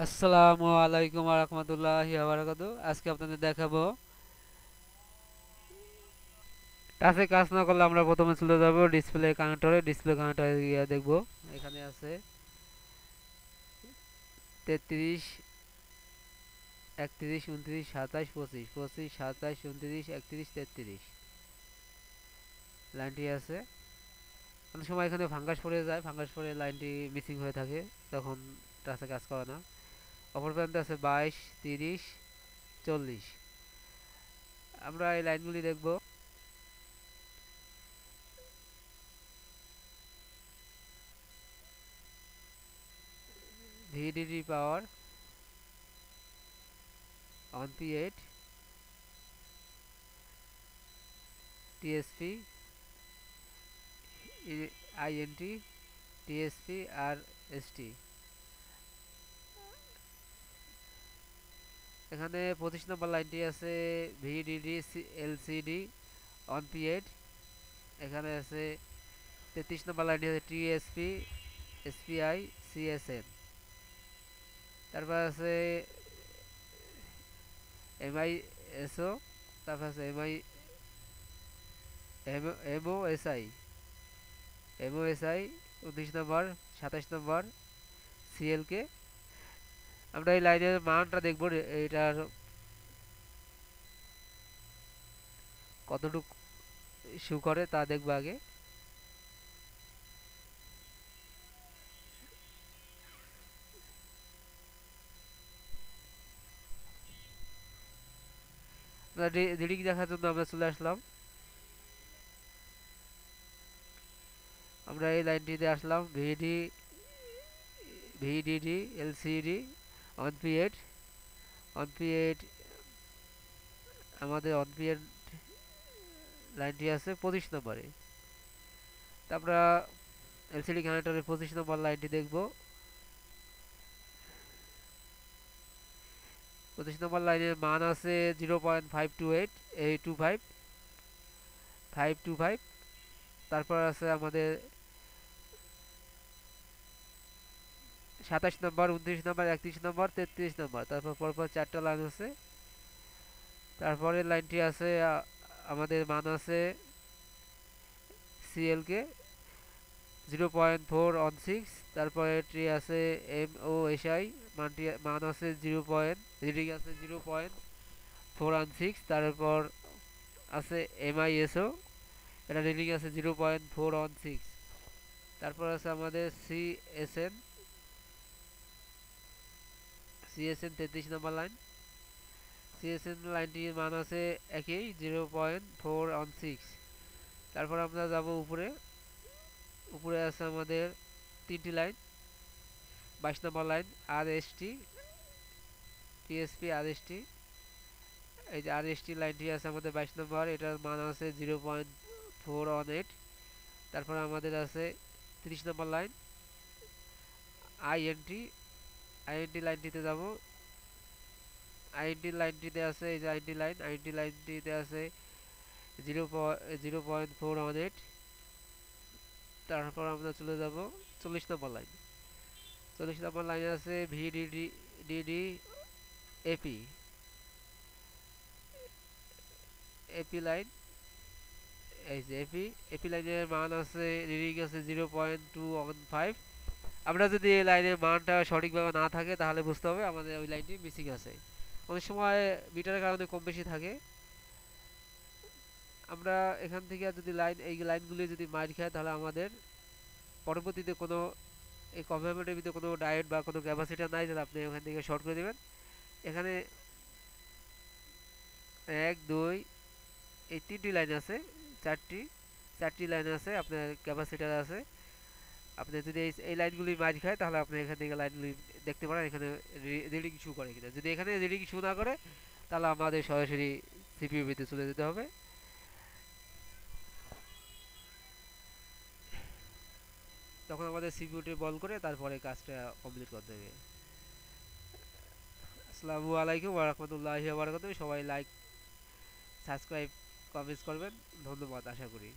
আসসালামু আলাইকুম ওয়া রাহমাতুল্লাহি ওয়া বারাকাতুহু। আজকে আপনাদের দেখাবো টাচে কাজ না করলে আমরা প্রথমে চলে যাব ডিসপ্লে কানেক্টরে গিয়ে দেখব। এখানে আছে 33, 31, 29, 27, 25, 25, 27, 29, 31, 33 লাইনটি আছে। অনেক সময় এখানে ফাঙ্গাস পড়ে যায়, ফাঙ্গাস পড়ে লাইনটি মিসিং হয়ে থাকে, তখন টাচে কাজ করে না। অপর প্রান্তে আছে 22, 30, 40। আমরা এই লাইনগুলি দেখব। ভিডিডি পাওয়ার 1P8, টিএসপি, আইএনটি, টিএসপি আর এসটি। এখানে 25 নম্বর লাইনটি আছে ভিডিডি এলসিডি 1P8। এখানে আছে 33 নম্বর লাইনটি আছে টিএসপি এসপিআই সিএসএন। তারপর আছে এমআইএসও, তারপর আছে এমওএসআই, এমওএসআই 29 নম্বর, 27 নম্বর সিএলকে। আমরা এই লাইনের মানটা দেখব, এটার কতটুকু শু করে তা দেখবো আগে। রিডিং দেখার জন্য আমরা চলে আসলাম। আমরা এই লাইনটিতে আসলাম ভিডিডি এলসিডি 1P8, 1P8। আমাদের 1P8 লাইনটি আছে 25 নম্বরে। তা আমরা এলসিডি কানেক্টরের 25 নম্বর লাইনটি দেখব। 25 নম্বর লাইনের মান আছে 0.528 25 525। তারপর আছে আমাদের 27 নম্বর, 29 নম্বর, 31 নম্বর, 33 নম্বর। তারপর পরপর চারটা লাইন আছে। তারপরে লাইনটি আছে আমাদের মান আছে সিএলকে 0.416। তারপরে এটি আছে এমওএসআই, মান আছে রিডিং আছে 0.416। তারপর আছে এমআইএসও, এটা রিডিং আছে 0.416। তারপর আছে আমাদের সিএসএন 33 নম্বর লাইন। সিএসএন লাইনটির মান আছে একই 0.416। তারপর আমরা যাব উপরে। উপরে আছে আমাদের তিনটি লাইন। 22 নম্বর লাইন আর এস টি, টিএসপি আর এস টি। এই যে আর এস টি লাইনটি আছে আমাদের 22 নম্বর, এটার মান আছে 0.418। তারপর আমাদের আছে 30 নম্বর লাইন আইএনটি। আইএনটি লাইনটিতে যাব। আইএনটি লাইনটিতে আছে এই যে আইএনটি লাইনটিতে আছে 0.418। তারপর আমরা চলে যাব 40 নম্বর লাইন। 40 নম্বর লাইনে আছে ডিডি এপি, এপি লাইন। এই যে এপি লাইনের মান আছে রিডিং আছে 0.215। আমরা যদি এই লাইনের মানটা সঠিকভাবে না থাকে তাহলে বুঝতে হবে আমাদের ওই লাইনটি মিসিং আছে। অনেক সময় মিটারের কারণে কম বেশি থাকে। আমরা এখান থেকে যদি এই লাইনগুলি যদি মার খায় তাহলে আমাদের পরবর্তীতে কোনো এই কম্পারেটরের ভিতরে কোনো ডায়োড বা কোনো ক্যাপাসিটার নাই, যেটা আপনি ওখান থেকে শর্ট করে দেবেন। এখানে 1 2 এই তিনটি লাইন আছে, চারটি চারটি লাইন আছে, আপনার ক্যাপাসিটার আছে। আপনি যদি এই লাইনগুলি মাঝ খায় তাহলে আপনি এখান থেকে লাইনগুলি দেখতে পারেন এখানে রিডিং শু করে কিনা। যদি এখানে রিডিং শু না করে তাহলে আমাদের সরাসরি সিপিইউ ভিতরে চলে যেতে হবে। তখন আমাদের সিপিইউটি বল করে তারপরে কাজটা কমপ্লিট করতে হবে। আসসালামু আলাইকুম ওয়া রাহমাতুল্লাহি ওয়া বারাকাতুহু। সবাই লাইক, সাবস্ক্রাইব, কমেন্টস করবেন। ধন্যবাদ আশা করি।